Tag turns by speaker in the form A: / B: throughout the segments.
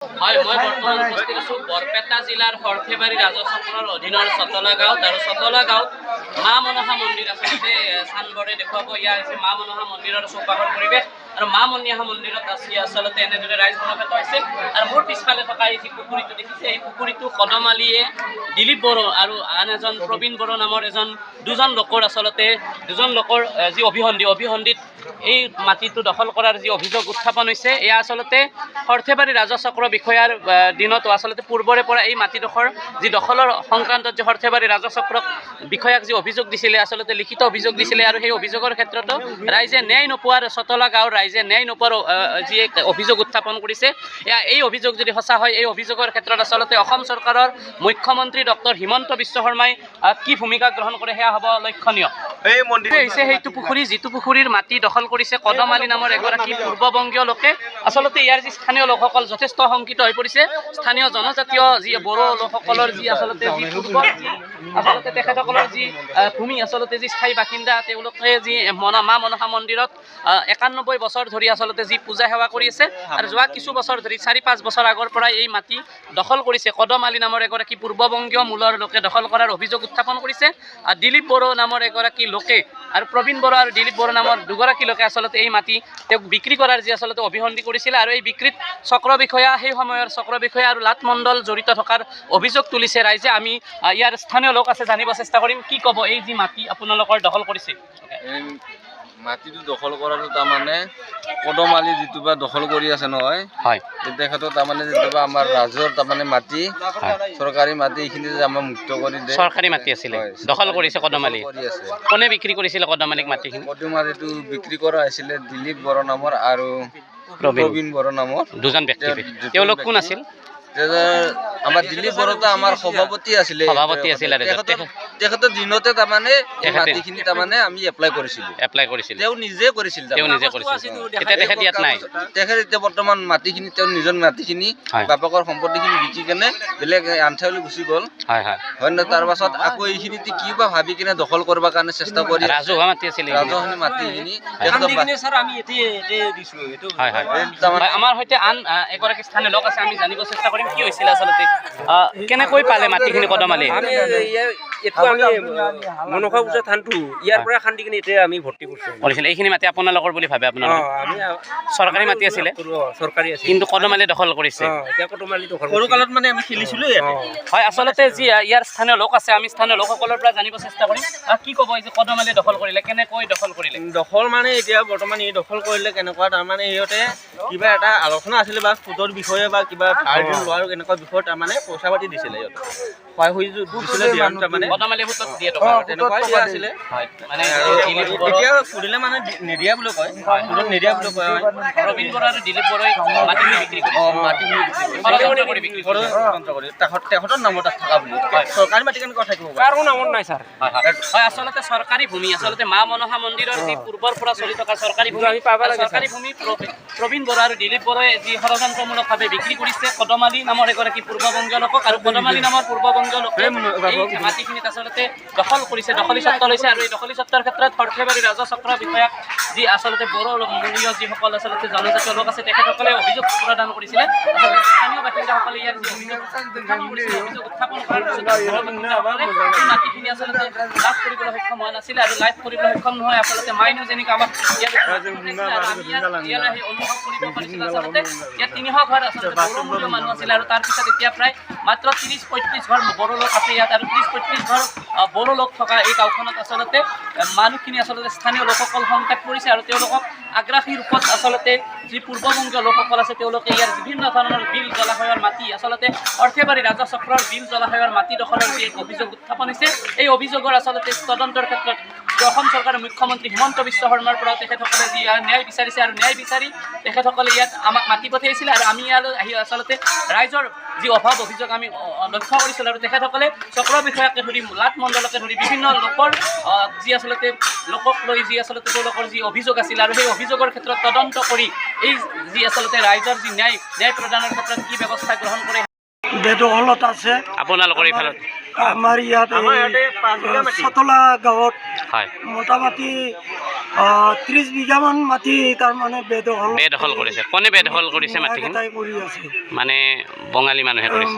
A: হয়, মই বৰ্তমান উপস্থিত আছোঁ বৰপেটা জিলাৰ সৰ্থেবাৰী ৰাজচক্ৰৰ অধীনৰ চতলা গাঁৱত। আৰু চতলা গাঁৱত মা মনসা মন্দিৰ আচলতে চানবৰে দেখুৱাব। ইয়াৰ হৈছে মা মনসা মন্দিৰৰ চৌপাশৰ পৰিৱেশ। আৰু মা মনসা মন্দিৰত আচলতে এনেদৰে ৰাইজ সমবেত হৈছে। আৰু মোৰ পিছফালে থকা এই যি পুখুৰীটো দেখিছে, এই পুখুৰীটো কদমালীয়ে দিলীপ বড়ো আৰু আন এজন প্ৰবীণ বড়ো নামৰ দুজন লোকৰ যি অভিসন্ধিত এই মাটিটো দখল কৰাৰ যি অভিযোগ উত্থাপন হৈছে, এয়া আচলতে সৰ্থেবাৰী ৰাজচক্ৰ বিষয়াৰ দিনতো আচলতে পূৰ্বৰে পৰা এই মাটিডোখৰ যি দখলৰ সংক্ৰান্তত যে সৰ্থেবাৰী ৰাজচক্ৰক বিষয়াক যি অভিযোগ দিছিলে, আচলতে লিখিত অভিযোগ দিছিলে। আৰু সেই অভিযোগৰ ক্ষেত্ৰতো ৰাইজে ন্যায় নোপোৱাৰ, চতলা গাঁৱৰ ৰাইজে ন্যায় নোপোৱাৰ যি অভিযোগ উত্থাপন কৰিছে, এই অভিযোগ যদি সঁচা হয়, এই অভিযোগৰ ক্ষেত্ৰত আচলতে অসম চৰকাৰৰ মুখ্যমন্ত্ৰী ডক্টৰ হিমন্ত বিশ্ব শৰ্মাই কি ভূমিকা গ্ৰহণ কৰে সেয়া হ'ব লক্ষণীয়। এই মন্দিৰ হৈছে সেইটো পুখুৰী, যিটো পুখুৰীৰ মাটি দখল কৰিছে কদমালী নামৰ এগৰাকী পূৰ্ববংগীয় লোকে। আচলতে ইয়াৰ যি স্থানীয় লোকসকল যথেষ্ট শংকিত হৈ পৰিছে। স্থানীয় জনজাতীয় যি বড়ো লোকসকলৰ যি আচলতে তেখেতসকলৰ যি ভূমি, আচলতে যি স্থায়ী বাসিন্দা, তেওঁলোকে যি মা মনসা মন্দিৰত 91 বছৰ ধৰি আচলতে যি পূজা সেৱা কৰি আছে। আৰু যোৱা কিছু বছৰ ধৰি 4-5 বছৰ আগৰ পৰাই এই মাটি দখল কৰিছে কদমালী নামৰ এগৰাকী পূৰ্ববংগীয় মূলৰ লোকে দখল কৰাৰ অভিযোগ উত্থাপন কৰিছে। দিলীপ বড়ো নামৰ এগৰাকী লোকে আৰু প্ৰবীণ বড়ো আৰু দিলীপ বড়ো নামৰ দুগৰাকী লোকে আচলতে এই মাটি তেওঁক বিক্ৰী কৰাৰ যি আচলতে অভিসন্ধি কৰিছিলে। আৰু এই বিক্ৰীত সেই সময়ৰ চক্ৰ বিষয়া আৰু লাট মণ্ডল জড়িত থকাৰ অভিযোগ তুলিছে ৰাইজে। আমি ইয়াৰ স্থানীয় লোক আছে, জানিব চেষ্টা কৰিম। কি ক'ব এই যি মাটি আপোনালোকৰ দখল কৰিছে?
B: মাটিটো দখল কৰাটো তাৰমানে কদমালী যিটো বা দখল কৰি আছে নহয়,
A: হয়,
B: তেখেতৰ তাৰমানে যিটো আমাৰ ৰাজৰ তাৰমানে মাটি, চৰকাৰী মাটি, এইখিনি যে আমাৰ মুক্ত কৰি দিয়ে,
A: চৰকাৰী মাটি আছিলে, দখল কৰিছে কদমালী। কোনে বিক্ৰী কৰিছিলে কদমালীক মাটিখিনি?
B: কদমালীটো বিক্ৰী কৰা হৈছিলে দিলীপ বড়ো নামৰ আৰু প্ৰবীণ বড়ো নামৰ
A: দুজন ব্যক্তি। তেওঁলোক কোন আছিল?
B: আমাৰ দিলীপ বড়োটা আমাৰ সভাপতি আছিলে। তেখেতৰ দিনতে তাৰমানে মাটিখিনি তাৰমানে আমি এপ্লাই কৰিছিলোঁ। তেওঁ নিজে কৰিছিল। তেখেত ইয়াত নাই। তেখেত এতিয়া বৰ্তমান মাটিখিনি, তেওঁৰ নিজৰ মাটিখিনি, বাপেকৰ সম্পত্তিখিনি বিকি কেনে বেলেগ আনঠাইলৈ গুচি গ'ল। হয় নে? তাৰ পাছত আকৌ এইখিনি কিবা ভাবি কিনে দখল কৰিব কাৰণে চেষ্টা কৰি
A: ৰাজহুৱা মাটি আছিলে।
B: মাটিখিনি
A: আমাৰ সৈতে আন এগৰাকী স্থানীয় লোক আছে, আমি জানিব চেষ্টা কৰিম কি হৈছিল আচলতে, কেনেকৈ পালে মাটিখিনি কদমালী?
C: আমি মনসা পূজা থানটো ইয়াৰ পৰা খান্দি কিনে এতিয়া আমি ভৰ্তি কৰিছিল।
A: এইখিনি মাটি আপোনালোকৰ বুলি ভাবে আপোনালোকে? চৰকাৰী মাটি আছিলে,
C: চৰকাৰী আছিল,
A: কিন্তু কদমালী দখল কৰিছে।
C: সৰু কালত মানে আমি খেলিছিলো।
A: হয়, আচলতে যি ইয়াৰ স্থানীয় লোক আছে, আমি স্থানীয় লোকসকলৰ পৰা জানিব চেষ্টা কৰিম। কি ক'ব এই যে কদমালী দখল কৰিলে, কেনেকৈ দখল কৰিলে?
C: দখল মানে এতিয়া বৰ্তমান এই দখল কৰিলে কেনেকুৱা, তাৰমানে সিহঁতে কিবা এটা আলোচনা আছিলে বা সুদৰ বিষয়ে বা কিবা ভাৰ লোৱাৰ এনেকুৱা বিষয়ত তাৰমানে পইচা পাতি দিছিলে। সিহঁতে এতিয়া সুধিলে মানে নিদিয়া বুলি কয়, নিদিয়া বুলি কয়।
A: প্ৰবীণ বড়ো আৰু দিলীপ বড়োই
C: তেখেতৰ নামত থকা বুলি চৰকাৰী মাটি কেনেকুৱা থাকিব, কাৰো নামত নাই ছাৰ।
A: হয়, আচলতে চৰকাৰী ভূমি, আচলতে মা মনসা মন্দিৰৰ যি পূৰ্বৰ পৰা চলি থকা চৰকাৰী ভূমি, চৰকাৰী ভূমি প্ৰবীণ বড়ো আৰু দিলীপ বড়োই যি ষড়যন্ত্ৰমূলকভাৱে বিক্ৰী কৰিছে কদমালী নামৰ এগৰাকী পূৰ্ববংগীয় লোকক। আৰু কদমালী নামৰ পূৰ্ববংগীয় লোকে এই মাটিখিনিত আচলতে দখল কৰিছে, দখলী স্বত্ব লৈছে। আৰু এই দখলী স্বত্বৰ ক্ষেত্ৰত সৰ্থেবাৰী ৰাজচক্ৰ বিষয়াক যি আচলতে বড়ো মূলীয় যিসকল আচলতে জনজাতীয় লোক আছে, তেখেতসকলে অভিযোগ প্ৰদান কৰিছিলে। স্থানীয় বাসিন্দাসকলে ইয়াৰ যি অভিযোগ উত্থাপন কৰাৰ পিছত মাটিখিনি আচলতে লাভ কৰিবলৈ সক্ষম হোৱা নাছিলে। আৰু লাভ কৰিবলৈ সক্ষম নহয় আচলতে মাইনো যেনেকৈ আমাক ইয়ালৈ অনুভৱ কৰিব পাৰিছিল। আচলতে ইয়াত 300 ঘৰ আচলতে বড়ো মূলীয় মানুহ আছিলে। আৰু তাৰপিছত এতিয়া প্ৰায় মাত্ৰ 30-35 ঘৰ বড়ো লোক আছে ইয়াত। আৰু 30-35 ঘৰ বড়ো লোক থকা এই গাঁওখনত আচলতে মানুহখিনি আচলতে স্থানীয় লোকসকল সংকেত কৰিছে। আৰু তেওঁলোকক আগ্ৰাসী ৰূপত আচলতে যি পূৰ্ববংগীয় লোকসকল আছে, তেওঁলোকে ইয়াৰ বিভিন্ন ধৰণৰ বিল জলাশয়ৰ মাটি, আচলতে সৰ্থেবাৰী ৰাজচক্ৰৰ বিল জলাশয়ৰ মাটি দখলৰ যি এক অভিযোগ উত্থাপন হৈছে, এই অভিযোগৰ আচলতে তদন্তৰ ক্ষেত্ৰত অসম চৰকাৰৰ মুখ্যমন্ত্ৰী হিমন্ত বিশ্ব শৰ্মাৰ পৰা তেখেতসকলে যি ন্যায় বিচাৰিছে, আৰু ন্যায় বিচাৰি তেখেতসকলে ইয়াত আমাক মাতি পঠিয়াইছিলে। আৰু আমি ইয়ালৈ আহি আচলতে ৰাইজৰ যি অভাৱ অভিযোগ আমি লক্ষ্য কৰিছিলোঁ। আৰু তেখেতসকলে চক্ৰ বিষয়াকে ধৰি লাট মণ্ডলকে ধৰি বিভিন্ন লোকৰ যি আচলতে লোকক লৈ যি আচলতে তেওঁলোকৰ যি অভিযোগ আছিল, আৰু সেই অভিযোগৰ ক্ষেত্ৰত তদন্ত কৰি এই যি আচলতে ৰাইজৰ যি ন্যায় প্ৰদানৰ ক্ষেত্ৰত কি ব্যৱস্থা গ্ৰহণ কৰে।
D: বেদখলত আছে
A: আপোনালোকৰ এইফালত?
D: আমাৰ ইয়াত চতলা গাঁৱত মোটামুটি 30 বিঘামান মাটি তাৰমানে
A: বেদখল কৰিছে। কোনে বেদখল কৰিছে মাটিখিনি?
D: একেটাই কৰি আছে।
A: মানে বঙালী মানুহে কৰিছে।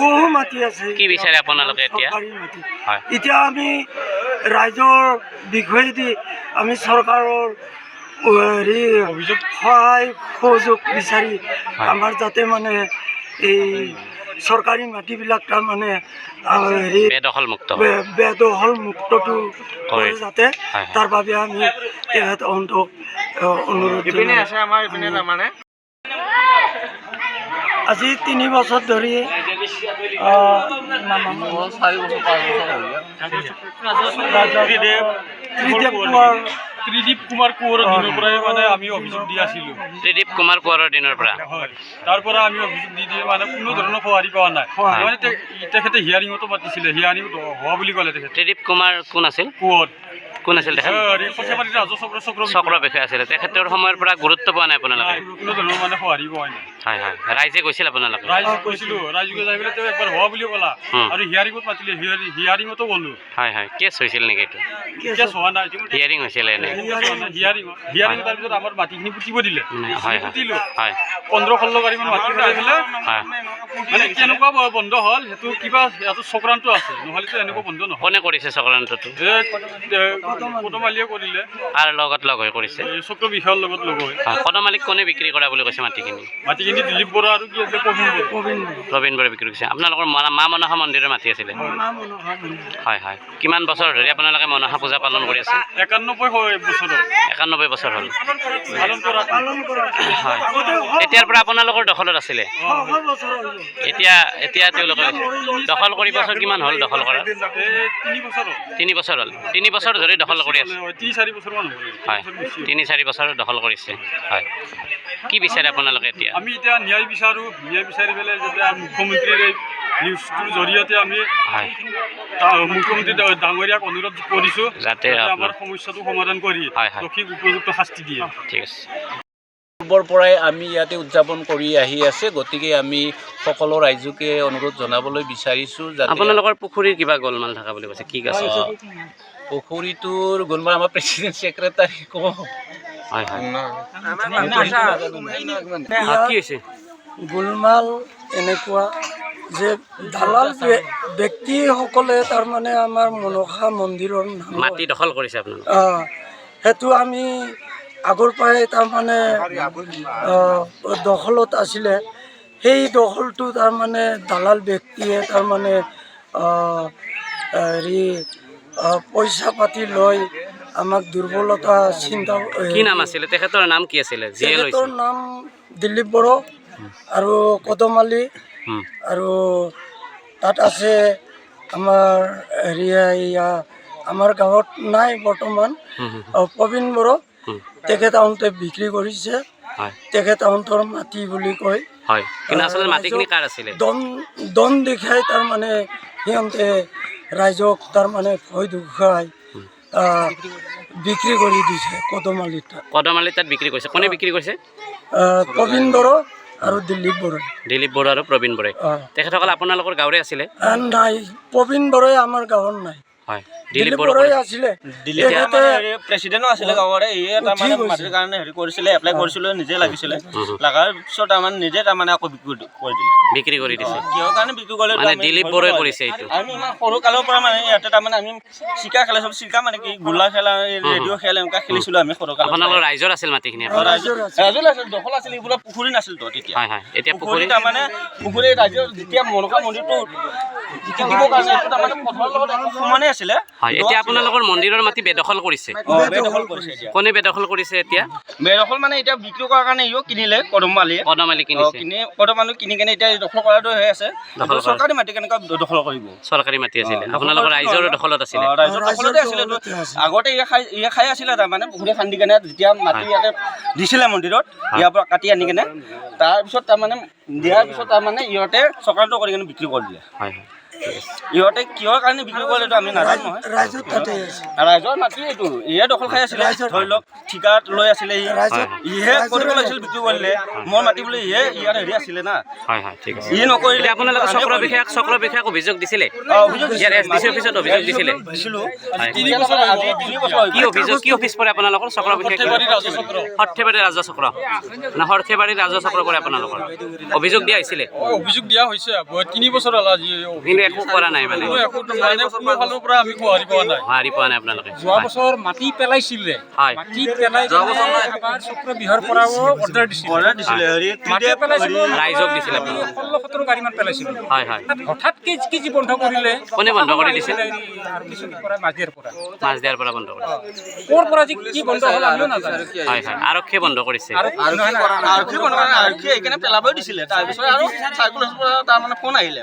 D: বহু মাটি আছে।
A: কি বিচাৰে আপোনালোকে এতিয়া?
D: চৰকাৰী মাটি।
A: হয়।
D: এতিয়া আমি ৰাইজৰ বিষয়েদি আমি চৰকাৰৰ হেৰি সহায় সহযোগ বিচাৰি আমাৰ যাতে মানে এই চৰকাৰী মাটিবিলাক তাৰমানে হেৰি বেদখল মুক্তটো কৰে যাতে তাৰ বাবে আমি তেখেতক অনুৰোধ
C: আছে আমাৰ ইপিনে তাৰমানে
D: আজি 3 বছৰ ধৰি
E: ত্ৰিদীপ কুমাৰ কোঁৱৰৰ দিনৰ পৰাই মানে আমি অভিযোগ দি আছিলোঁ।
A: ত্ৰিদীপ কুমাৰ কোঁৱৰৰ দিনৰ পৰা?
E: হয়, তাৰ পৰা আমি অভিযোগ দি মানে কোনো ধৰণৰ সঁহাৰি পোৱা নাই। মানে তেখেতে হিয়াৰিঙতো মাতিছিলে, হিয়াৰিঙত হোৱা বুলি ক'লে তেখেতে।
A: ত্ৰিদীপ কুমাৰ কোন আছিল?
E: কোঁৱৰ।
A: কোন আছিল তেখেত? চক্ৰ বিষয়া আছিলে। তেখেতৰ সময়ৰ পৰা গুৰুত্ব পোৱা নাই আপোনালোকে?
E: কোনো ধৰণৰ মানে সঁহাৰি পোৱা নাই।
A: হয় হয়। ৰাইজে গৈছিল আপোনালোকে?
E: ৰাইজ কৈছিলোঁ, ৰাইজে যাই পেলাই তেওঁ একবাৰ হোৱা বুলি ক'লা আৰু হিয়াৰিঙত মাতিলে, হিয়াৰিঙতো গ'লোঁ।
A: হয় হয়। কেছ হৈছিল নেকি এইটো?
E: কেছ হোৱা নাই।
A: হিয়াৰিং হৈছিলে এনে?
E: হিয়াৰিং তাৰপিছত আমাৰ মাটিখিনি পুতিব দিলে।
A: হয়
E: পুতিলোঁ।
A: হয়।
E: 15-16 গাড়ীমান মাটি পেলাই পেলাই
A: হয়।
E: মানে কেনেকুৱা বন্ধ হ'ল সেইটো কিবা ইয়াতো চক্ৰান্ত আছে, নহ'লেতো এনেকুৱা বন্ধ নহয়।
A: কোনে কৰিছে চক্ৰান্তটো?
E: কদমালিয়ে কৰিলে।
A: কাৰ লগত লগ হৈ কৰিছে?
E: চক্ৰ বিষয়াৰ লগত লগ হৈ।
A: কদমালিক কোনে বিক্ৰী কৰা বুলি কৈছে মাটিখিনি?
E: মাটিখিনি দিলীপ বৰা আৰু কি আছে
A: প্ৰবীণ বৰাই বিক্ৰী কৰিছে। আপোনালোকৰ মা মনসা মন্দিৰৰ মাটি আছিলে? হয় হয়। কিমান বছৰ ধৰি আপোনালোকে মনসা পূজা পালন কৰি আছে?
E: 91 বছৰ।
A: 91 বছৰ হ'ল।
D: পালন কৰা
A: হয়। এতিয়াৰ পৰা আপোনালোকৰ দখলত আছিলে? এতিয়া তেওঁলোকে দখল কৰি বছৰ কিমান হ'ল দখল কৰা?
E: 3 বছৰ হ'ল।
A: 3 বছৰ হ'ল। 3 বছৰ ধৰি দখল কৰি আছে?
E: 3-4 বছৰমান হ'ল।
A: হয়। 3-4 বছৰ দখল কৰিছে। হয়। কি বিচাৰে আপোনালোকে এতিয়া?
E: আমি এতিয়া ন্যায় বিচাৰোঁ। ন্যায় বিচাৰি পেলাই যাতে মুখ্যমন্ত্ৰীৰ এই নিউজটোৰ জৰিয়তে আমি মুখ্যমন্ত্ৰী ডাঙৰীয়াক অনুৰোধ কৰিছোঁ যাতে আমাৰ সমস্যাটো সমাধান কৰি দোষীক উপযুক্ত শাস্তি দিয়ে।
A: ঠিক আছে।
F: পূৰ্বৰ পৰাই আমি ইয়াতে উদযাপন কৰি আহি আছে, গতিকে আমি সকলো ৰাইজকে অনুৰোধ জনাবলৈ বিচাৰিছোঁ যাতে
A: আপোনালোকৰ পুখুৰীৰ কিবা গোলমাল থকা বুলি কৈছে, কি আছে?
F: পুখুৰীটোৰ গোলমাল আমাৰ প্ৰেচিডেণ্ট ছেক্ৰেটাৰী ক'ব।
A: হয় হয়। কি হৈছে?
D: গোলমাল এনেকুৱা যে দালাল ব্যক্তিসকলে তাৰমানে আমাৰ মনসা মন্দিৰৰ
A: মাটি দখল কৰিছে আপোনালোকে?
D: সেইটো আমি আগৰ পৰাই তাৰমানে দখলত আছিলে। সেই দখলটো তাৰমানে দালাল ব্যক্তিয়ে তাৰমানে হেৰি পইচা পাতি লৈ আমাক দুৰ্বলতা চিন্তা।
A: কি নাম আছিলে তেখেতৰ? নাম কি আছিলে?
D: তেখেতৰ নাম দিলীপ বড়ো আৰু কদমালি আৰু তাত আছে আমাৰ হেৰিয়া আমাৰ গাঁৱত নাই বৰ্তমান প্ৰবীণ বড়ো। তেখেত আহোঁতে বিক্ৰী কৰিছে। তেখেত আহোঁতৰ মাটি বুলি কয়। দন দেখাই তাৰমানে সিহঁতে ৰাইজক তাৰমানে ভয় দেখুৱাই বিক্ৰী কৰি দিছে কদমালিত।
A: তাত বিক্ৰী কৰিছে? কোনে বিক্ৰী কৰিছে?
D: প্ৰবীণ বড়ো আৰু দিলীপ বড়ো।
A: দিলীপ বড়ো আৰু প্ৰবীণ বড়ো। তেখেতসকল আপোনালোকৰ গাঁৱৰে আছিলে?
D: নাই, প্ৰবীণ বড়োৱে আমাৰ গাঁৱৰ নাই।
A: হয়।
D: দিলীপ বড়োৱে আছিলে।
C: প্ৰেচিডেণ্টো আছিলে গাঁৱৰে। ইয়ে তাৰমানে মাটিৰ কাৰণে হেৰি কৰিছিলে, এপ্লাই কৰিছিলে, নিজে লাগিছিলে। লগাৰ পিছত তাৰমানে নিজে তাৰমানে আকৌ বিক্ৰী কৰি দিছে। কিহৰ কাৰণে বিক্ৰী কৰিলে?
A: মানে দিলীপ বড়োৱে কৰিছে এইটো?
C: আমি ইমান সৰু কালৰ পৰা মানে ইয়াতে তাৰমানে আমি চিকা খেলাইছিলোঁ। চিকা মানে কি গোলা খেলা, ৰেডিঅ' খেল এনেকুৱা খেলিছিলোঁ আমি সৰু কালত।
A: আপোনালোকৰ ৰাইজৰ আছিল মাটিখিনি?
C: ৰাইজৰ আছিল, দখল আছিল। এইবোৰ পুখুৰী নাছিল তো তেতিয়া।
A: হয় হয়। এতিয়া পুখুৰী
C: তাৰমানে পুখুৰী ৰাইজৰ যেতিয়া মনসা মন্দিৰটো দিবৰ কাৰণে তাৰমানে পথাৰৰ লগত সমানে আছিলে।
A: হয়। এতিয়া আপোনালোকৰ মন্দিৰৰ মাটি বেদখল কৰিছে?
C: বেদখল কৰিছে।
A: কোনে বেদখল কৰিছে এতিয়া?
C: বেদখল মানে এতিয়া বিক্ৰী কৰাৰ কাৰণে ইও কিনিলে কদমালিয়ে।
A: কদমালি কিনিছে?
C: কদমালি কিনি কেনে এতিয়া দখল কৰাটো হৈ আছে। চৰকাৰী মাটি কেনেকুৱা দখল কৰিব?
A: চৰকাৰী মাটি আছিলে, আপোনালোকৰ ৰাইজৰ দখলত আছিলে?
C: ৰাইজৰ দখলতে আছিলে। আগতে ইয়ে খাই আছিলে তাৰমানে পুখুৰী খান্দি কেনে যেতিয়া মাটি ইয়াতে দিছিলে মন্দিৰত, ইয়াৰ পৰা কাটি আনি কেনে তাৰপিছত তাৰমানে দিয়াৰ পিছত তাৰমানে ইহঁতে চক্ৰান্ত কৰি কেনে বিক্ৰী কৰি দিলে।
A: হয়।
C: ইহঁতে কিহৰ কাৰণে বিক্ৰী কৰিলে এইটো আমি নাজানো নহয়।
D: ৰাইজৰ তাতে আছে।
C: ৰাইজৰ মাটি এইটো ইহে দখল খাই আছিলে, ধৰি লওক ঠিকাত লৈ আছিলে ইহে কৰিব লাগিছিল বিক্ৰী কৰিলে। মোৰ মাটি বোলে ইহে ইয়াত হেৰি আছিলে না,
A: হয় হয় ঠিক আছে।
C: ই নকৰিলে।
A: আপোনালোকে চক্ৰ বিষয়াক অভিযোগ দিছিলে? ইয়াৰ SDC অফিচত অভিযোগ দিছিলে?
C: দিছিলোঁ।
A: হয়।
C: 3 বছৰ আজি 3 বছৰ
A: কি অভিযোগ, কি অফিচ পৰে আপোনালোকৰ? চক্ৰ বিষয়া সৰ্থেবাৰী ৰাজহ চক্ৰ না সৰ্থেবাৰী ৰাজহ চক্ৰ পৰে আপোনালোকৰ? অভিযোগ দিয়া হৈছিলে?
E: অভিযোগ দিয়া হৈছে 3 বছৰ হ'ল আজি।
A: কিন্তু একো কৰা নাই মানে?
E: একো মানে কোনো ফালৰ পৰা আমি সঁহাৰি পোৱা নাই।
A: সঁহাৰি পোৱা নাই আপোনালোকে?
G: যোৱা বছৰ মাটি পেলাইছিলে,
A: হয়।
G: মাটি পেলাই এবাৰ চক্ৰ বিহৰ পৰাও অৰ্ডাৰ দিছিলে, মাটি পেলাইছিলো,
A: ৰাইজক দিছিলে আপোনালোকে?
G: 16-17 গাড়ীমান পেলাইছিলো।
A: হয় হয়।
G: হঠাৎ কি বন্ধ কৰিলে?
A: কোনে বন্ধ কৰি দিছিল?
G: মাজিৰ পৰা,
A: মাছ দিয়াৰ পৰা বন্ধ কৰিছে?
G: ক'ৰ পৰা কি বন্ধ হ'ল আমিও নাজানো।
A: হয় হয়। আৰক্ষীয়ে বন্ধ কৰিছে?
C: আৰক্ষী এইকাৰণে পেলাবই দিছিলে। তাৰপিছত আৰু চাৰ্কুলাৰ পৰা তাৰমানে ফোন আহিলে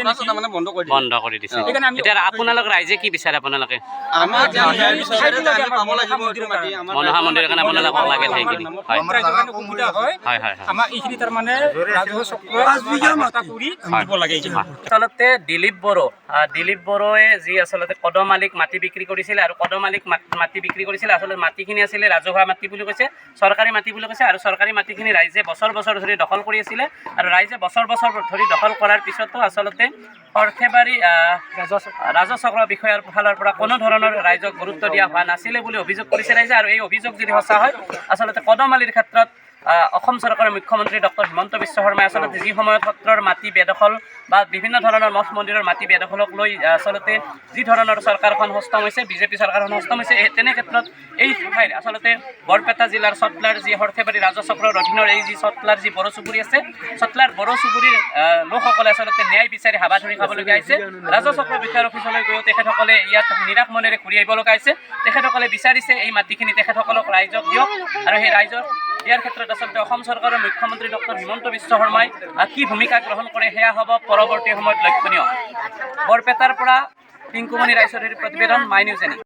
C: পাছত তাৰমানে বন্ধ কৰি দিলে।
A: বন্ধ কৰি দিছে। এতিয়া আপোনালোক ৰাইজে কি বিচাৰে আপোনালোকে?
C: আমাক ন্যায় বিচাৰে যে আমি পাব লাগিব এইটো মাটি।
A: মনোহা মন্দিৰৰ কাৰণে আপোনালোকক লাগে ঠাইখিনি? হয়
G: ৰাইজৰ কাৰণে সুবিধা হয়।
A: হয় হয়।
G: আমাৰ এইখিনি তাৰমানে ৰাজহুৱা চক্ৰ 5 বিঘা মাটি কৰি দিব লাগে।
A: আচলতে দিলীপ বড়োৱে যি আচলতে কদম আলিক মাটি বিক্ৰী কৰিছিলে আৰু কদম আলিক মাটি বিক্ৰী কৰিছিলে। আচলতে মাটিখিনি আছিলে ৰাজহুৱা মাটি বুলি কৈছে, চৰকাৰী মাটি বুলি কৈছে। আৰু চৰকাৰী মাটিখিনি ৰাইজে বছৰ বছৰ ধৰি দখল কৰি আছিলে। আৰু ৰাইজে বছৰ বছৰ ধৰি দখল কৰাৰ পিছতো আচলতে সৰ্থেবাৰী ৰাজহ চক্ৰ বিষয়াৰ ফালৰ পৰা কোনো ধৰণৰ ৰাইজক গুৰুত্ব দিয়া হোৱা নাছিলে বুলি অভিযোগ কৰিছে ৰাইজে। আৰু এই অভিযোগ যদি সঁচা হয়, আচলতে কদম আলিৰ ক্ষেত্ৰত অসম চৰকাৰৰ মুখ্যমন্ত্ৰী ডক্টৰ হিমন্ত বিশ্ব শৰ্মাই আচলতে যি সময়ত সত্ৰৰ মাটি বেদখল বা বিভিন্ন ধৰণৰ মঠ মন্দিৰৰ মাটি বেদখলক লৈ আচলতে যি ধৰণৰ চৰকাৰখন হস্তম হৈছে, বিজেপি চৰকাৰখন হস্তম হৈছে, তেনে ক্ষেত্ৰত এই ঠাইৰ আচলতে বৰপেটা জিলাৰ চটলাৰ যি সৰ্থেবাৰী ৰাজহ চক্ৰৰ অধীনৰ এই যি চটলাৰ যি বড়ো চুবুৰী আছে, চটলাৰ বড়ো চুবুৰীৰ লোকসকলে আচলতে ন্যায় বিচাৰি হাবা ধৰি খাবলগীয়া হৈছে। ৰাজহ চক্ৰ বিষয়াৰ অফিচলৈ গৈও তেখেতসকলে ইয়াত নিৰাশ মনেৰে ঘূৰি আহিব লগা হৈছে। তেখেতসকলে বিচাৰিছে এই মাটিখিনি তেখেতসকলক ৰাইজক দিয়ক। আৰু সেই ৰাইজক ইয়াৰ ক্ষেত্ৰত আচলতে অসম চৰকাৰৰ মুখ্যমন্ত্ৰী ডক্টৰ হিমন্ত বিশ্ব শৰ্মাই কি ভূমিকা গ্ৰহণ কৰে সেয়া হ'ব পৰৱৰ্তী সময়ত লক্ষণীয়। বৰপেটাৰ পৰা পিংকুমণি ৰায়চৌধুৰীৰ প্ৰতিবেদন, মাই নিউজ এনি।